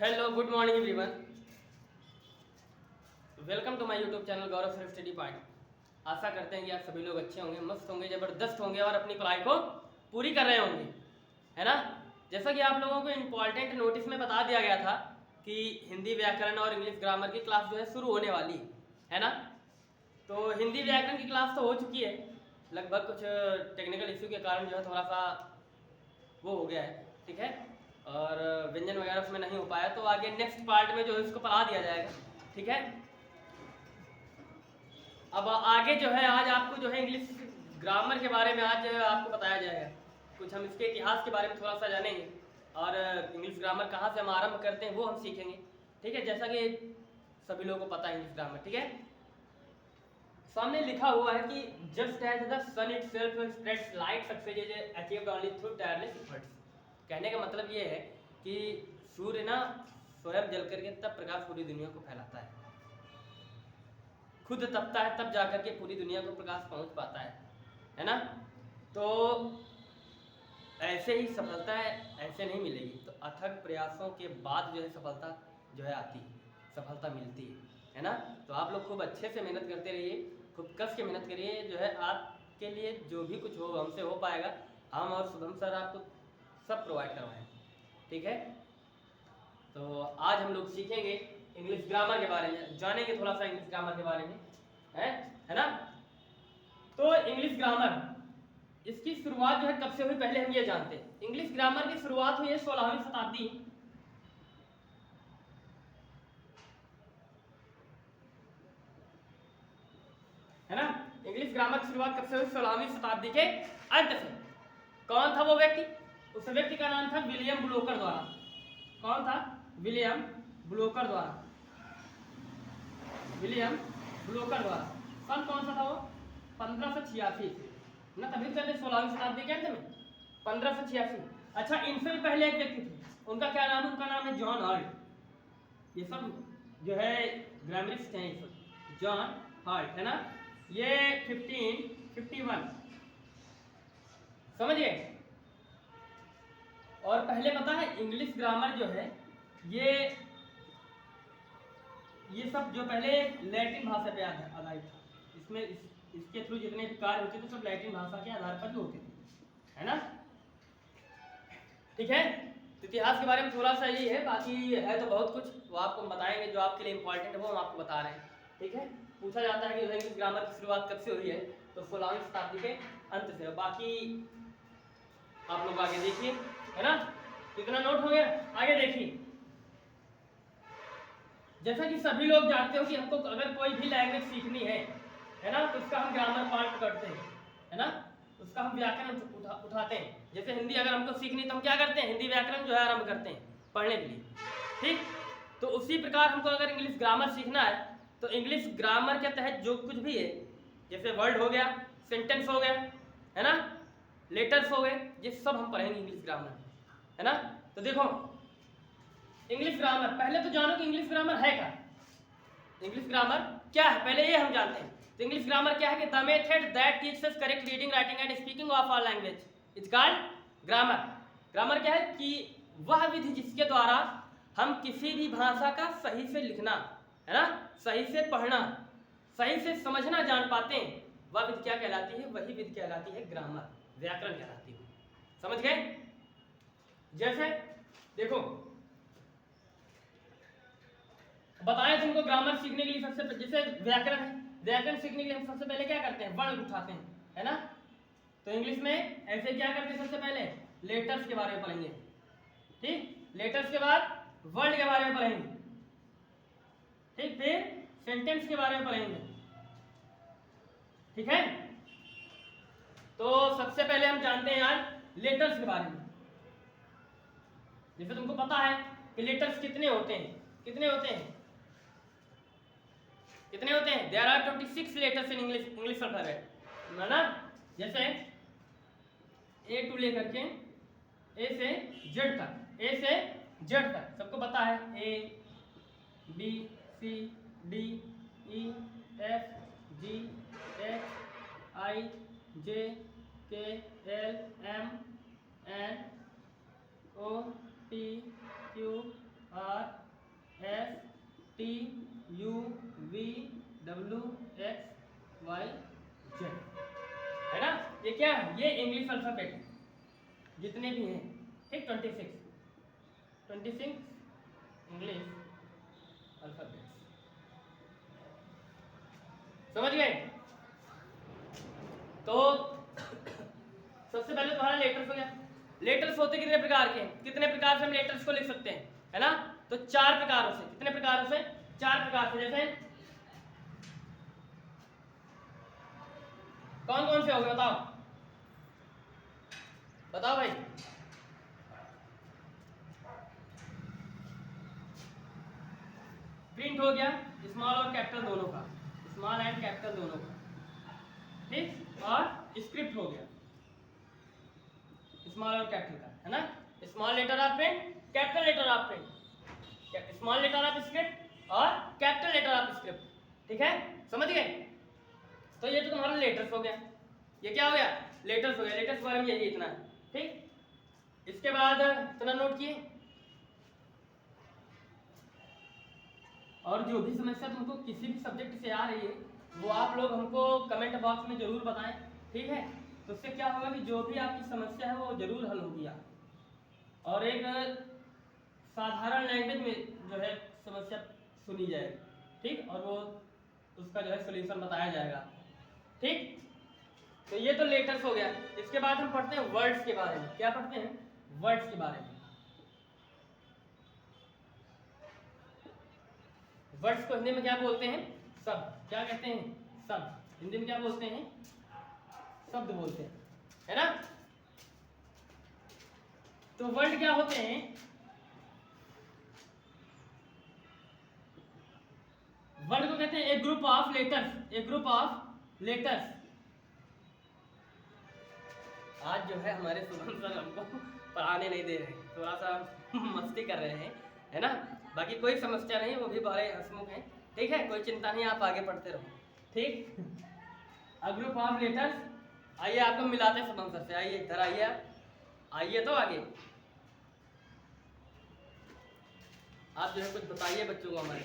Hello good morning everyone. Welcome to my YouTube channel Gaurav self study point. आशा करते हैं कि आप सभी लोग अच्छे होंगे, मस्त होंगे, ज़बरदस्त होंगे और अपनी पढ़ाई को पूरी कर रहे होंगे, है ना। जैसा कि आप लोगों को इम्पॉर्टेंट नोटिस में बता दिया गया था कि हिंदी व्याकरण और इंग्लिश ग्रामर की क्लास जो है शुरू होने वाली है ना। तो हिंदी व्याकरण की क्लास तो हो चुकी है, लगभग कुछ टेक्निकल इश्यू के कारण जो है थोड़ा सा वो हो गया है, ठीक है, और व्यंजन वगैरह उसमें नहीं हो पाया, तो आगे नेक्स्ट पार्ट में जो है इसको पढ़ा दिया जाएगा, ठीक है। अब आगे जो है आज आपको जो है इंग्लिश ग्रामर के बारे में आज आपको बताया जाएगा, कुछ हम इसके इतिहास के बारे में थोड़ा सा जानेंगे और इंग्लिश ग्रामर कहाँ से हम आरंभ करते हैं वो हम सीखेंगे, ठीक है। जैसा कि सभी लोगों को पता है इंग्लिश ग्रामर, ठीक है। सामने लिखा हुआ है कि just as the sun itself spreads light success achieved only through tireless efforts. कहने का मतलब ये है कि सूर्य ना स्वयं जल करके तब प्रकाश पूरी दुनिया को फैलाता है, खुद तपता है तब जाकर के पूरी दुनिया को प्रकाश पहुंच पाता है ना। तो ऐसे ही सफलता है ऐसे नहीं मिलेगी, तो अथक प्रयासों के बाद जो है सफलता जो है आती है, सफलता मिलती है ना। तो आप लोग खूब अच्छे से मेहनत करते रहिए, खूब कस के मेहनत करिए, जो है आपके लिए जो भी कुछ हो हमसे हो पाएगा, हम और शुभम सर आपको सब प्रोवाइड करवाएं, ठीक है। तो आज हम लोग सीखेंगे इंग्लिश ग्रामर के बारे में, जानेंगे थोड़ा सा इंग्लिश ग्रामर के बारे में, है ना। तो इंग्लिश ग्रामर इसकी शुरुआत जो है कब से हुई पहले हम ये जानते हैं। इंग्लिश ग्रामर की शुरुआत हुई है 16वीं शताब्दी, है ना। इंग्लिश ग्रामर की शुरुआत कब से हुई? 16वीं शताब्दी के अंत से। कौन था वो व्यक्ति? उस व्यक्ति का नाम था विलियम ब्लोकर द्वारा। कौन था? विलियम ब्लोकर द्वारा। विलियम ब्लोकर द्वारा। सन कौन सा था वो? 1586 ना, तभी चलते 16वीं शताब्दी के अंत में 1586। अच्छा, इनसे भी पहले एक व्यक्ति थे, उनका क्या नाम है? उनका नाम है जॉन हॉल्ट। ये सब जो है ग्रामरिस्ट हैं, ये सब जॉन हॉल्ट, है ना। ये 1551 समझिए। और पहले पता है इंग्लिश ग्रामर जो है ये सब जो पहले लैटिन भाषा पे आधारित था, इसमें इसके थ्रू जितने भी कार्य होते थे सब लैटिन भाषा के आधार पर भी होते थे, है ना, ठीक है। तो इतिहास के बारे में थोड़ा सा यही है, बाकी है तो बहुत कुछ वो आपको बताएंगे, जो आपके लिए इंपॉर्टेंट है वो हम आपको बता रहे हैं, ठीक है। पूछा जाता है कि इंग्लिश ग्रामर की शुरुआत कब से हुई है, तो 16वीं शताब्दी के अंत से। बाकी आप लोग आगे देखिए, है ना। कितना नोट हो गया? आगे देखिए। जैसा कि सभी लोग जानते हो कि हमको अगर कोई भी लैंग्वेज सीखनी है ना, तो उसका हम ग्रामर पार्ट करते हैं, है ना, उसका हम व्याकरण उठाते हैं। जैसे हिंदी अगर हमको सीखनी तो हम क्या करते हैं? हिंदी व्याकरण जो है आरंभ करते हैं पढ़ने के लिए, ठीक। तो उसी प्रकार हमको अगर इंग्लिश ग्रामर सीखना है तो इंग्लिश ग्रामर के तहत जो कुछ भी है, जैसे वर्ड हो गया, सेंटेंस हो गया, है ना, लेटर्स हो गए, ये सब हम पढ़ेंगे इंग्लिश ग्रामर, है ना। तो देखो इंग्लिश ग्रामर, पहले तो जानो कि इंग्लिश ग्रामर है क्या। इंग्लिश ग्रामर क्या है पहले ये हम जानते हैं। तो इंग्लिश ग्रामर क्या है कि the method that teaches us correct reading writing and speaking of our language is called grammar. Grammar क्या है कि वह विधि जिसके द्वारा हम किसी भी भाषा का सही से लिखना, है ना, सही से पढ़ना, सही से समझना जान पाते हैं, वह विधि क्या कहलाती है? वही विधि कहलाती है ग्रामर, व्याकरण कहलाती है। समझ गए? जैसे देखो बताया तुमको ग्रामर सीखने के लिए सबसे जैसे व्याकरण है, व्याकरण सीखने के लिए हम सबसे पहले क्या करते हैं? वर्ण उठाते हैं, है ना। तो इंग्लिश में ऐसे क्या करते हैं? सबसे पहले लेटर्स के बारे में पढ़ेंगे, ठीक, लेटर्स के बाद वर्ड के बारे में पढ़ेंगे, ठीक, फिर सेंटेंस के बारे में पढ़ेंगे, ठीक है। तो सबसे पहले हम जानते हैं यार लेटर्स के बारे में। जैसे तुमको पता है कि लेटर्स कितने होते हैं? कितने होते हैं? कितने होते हैं? There are 26 letters in English alphabet, है ना। जैसे ए टू लेकर के ए से जेड तक, ए से जेड तक सबको पता है, A B C D E F G H I J K L M N O P Q R ये इंग्लिश अल्फ़ाबेट है जितने भी हैं, ठीक, 26 इंग्लिश अल्फ़ाबेट, समझ गए। तो सबसे पहले तुम्हारा लेटर्स हो गया। लेटर्स होते कितने प्रकार के हैं, कितने प्रकार से हम लेटर्स को लिख सकते हैं, है ना। तो 4 प्रकारों से, कितने प्रकारों से, 4 प्रकार से। जैसे कौन कौन से हो गए, बताओ बताओ भाई। प्रिंट हो गया, स्मॉल और कैपिटल दोनों का, स्मॉल एंड कैपिटल दोनों का, ठीक। और स्क्रिप्ट हो गया, स्मॉल और कैपिटल का, है ना। Small letter of print, capital letter of print, small letter of script और कैपिटल लेटर ऑफ स्क्रिप्ट, ठीक है, समझ गए। तो ये तो तुम्हारा लेटर्स हो गया, ये क्या हो गया, लेटर्स हो गया। लेटर्स बारे में यही इतना है, ठीक। इसके बाद इतना नोट किए, और जो भी समस्या तुमको किसी भी सब्जेक्ट से आ रही है वो आप लोग हमको कमेंट बॉक्स में जरूर बताएं, ठीक है। तो उससे क्या होगा कि जो भी आपकी समस्या है वो जरूर हल होगी और एक साधारण लैंग्वेज में जो है समस्या सुनी जाएगी, ठीक, और वो उसका जो है सॉल्यूशन बताया जाएगा, ठीक। तो ये तो लेटर्स हो गया। इसके बाद हम पढ़ते हैं वर्ड्स के बारे में। क्या पढ़ते हैं, वर्ड्स के बारे में। वर्ड्स को हिंदी में क्या बोलते हैं, शब्द। क्या कहते हैं, शब्द। हिंदी में क्या बोलते हैं, शब्द बोलते हैं, है ना। तो वर्ड क्या होते हैं, वर्ड को कहते हैं एक ग्रुप ऑफ लेटर्स, एक ग्रुप ऑफ लेटर्स। आज जो है हमारे सुमन सर हमको पढ़ाने नहीं दे रहे, थोड़ा सा मस्ती कर रहे हैं, है ना। बाकी कोई समस्या नहीं, वो भी बड़े हंसमुख हैं, ठीक है, कोई चिंता नहीं, आप आगे पढ़ते रहो, ठीक। अ ग्रुप ऑफ लेटर्स। आइए आपको मिलाते हैं सुमन सर से, आइए इधर आइए, आप आइए तो आगे आप जो है कुछ बताइए बच्चों को हमारे।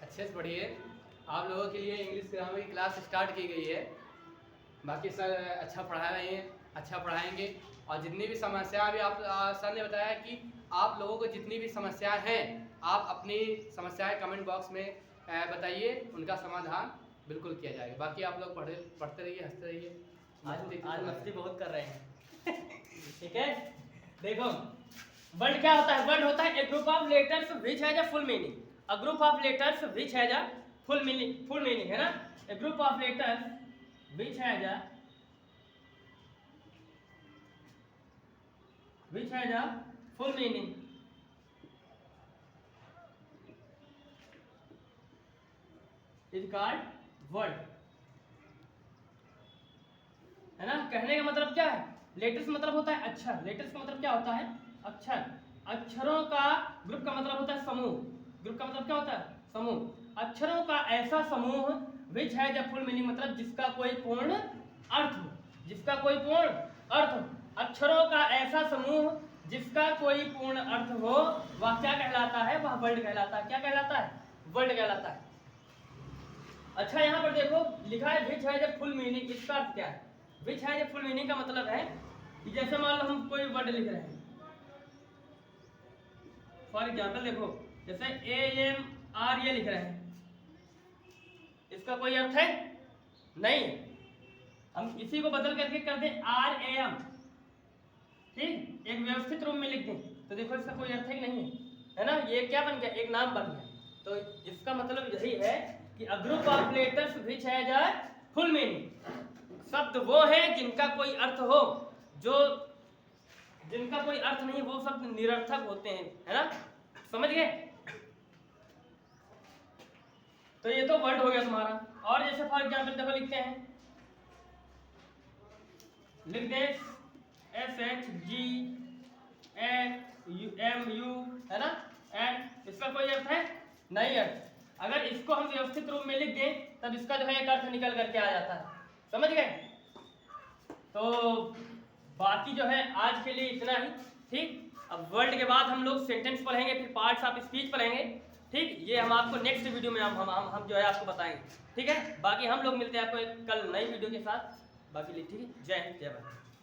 अच्छे से पढ़िए। आप लोगों के लिए इंग्लिश ग्रामर की क्लास स्टार्ट की गई है। बाकी सर अच्छा पढ़ा रहे हैं, अच्छा पढ़ाएंगे। और जितनी भी समस्या अभी आप सर ने बताया कि आप लोगों को जितनी भी समस्याएं हैं आप अपनी समस्याएं कमेंट बॉक्स में बताइए, उनका समाधान बिल्कुल किया जाएगा। बाकी आप लोग पढ़ते रहिए, हंसते रहिए। आज मस्ती बहुत कर रहे हैं ठीक है। देखो वर्ड क्या होता है, वर्ड होता है a group of letters which has a full meaning. A group of letters which has a full meaning, है ना। A group of letters which has a full meaning is called word, है ना। कहने का मतलब क्या है, लेटर्स मतलब होता है अक्षर। लेटर्स का मतलब क्या होता है, अक्षर। अक्षरों का ग्रुप का मतलब होता है समूह। ग्रुप का मतलब क्या होता है, समूह। अक्षरों का ऐसा समूह विच है जब फुल मीनिंग मतलब जिसका कोई पूर्ण अर्थ हो, जिसका कोई पूर्ण अर्थ हो। अक्षरों का ऐसा समूह जिसका कोई पूर्ण अर्थ हो वह क्या कहलाता है, वह वर्ड कहलाता है। क्या कहलाता है, वर्ड कहलाता है। अच्छा यहाँ पर देखो लिखा है विच है जब फुल मीनिंग, इसका अर्थ क्या है। विच है जब फुल मीनिंग का मतलब है कि जैसे मान लो हम कोई वर्ड लिख रहे हैं, फॉर एग्जाम्पल देखो जैसे AMR ये लिख रहे हैं, इसका कोई अर्थ है नहीं है। हम इसी को बदल करके कर दें RAM, ठीक, एक व्यवस्थित रूप में लिख दें तो देखो इसका कोई अर्थ ही नहीं है ना। ये क्या बन गया, एक नाम बन गया। तो इसका मतलब यही है कि अ group of letters which has a full meaning. शब्द वो है जिनका कोई अर्थ हो, जो जिनका कोई अर्थ नहीं वो शब्द निरर्थक होते हैं, है ना। समझ गए। तो ये तो वर्ड हो गया तुम्हारा। और जैसे फॉर एग्जाम्पल देखो लिखते हैं, लिख दे SHGMU, है ना। एंड इसका कोई अर्थ है नहीं अर्थ। अगर इसको हम व्यवस्थित रूप में लिख दें तब इसका जो है एक अर्थ निकल करके आ जाता है, समझ गए। तो बाकी जो है आज के लिए इतना ही, ठीक। अब वर्ड के बाद हम लोग सेंटेंस पढ़ेंगे, फिर पार्ट्स ऑफ स्पीच पढ़ेंगे, ठीक। ये हम आपको नेक्स्ट वीडियो में हम जो है आपको बताएंगे, ठीक है। बाकी हम लोग मिलते हैं आपको एक कल नई वीडियो के साथ। बाकी ठीक है, जय हिंद जय भारत।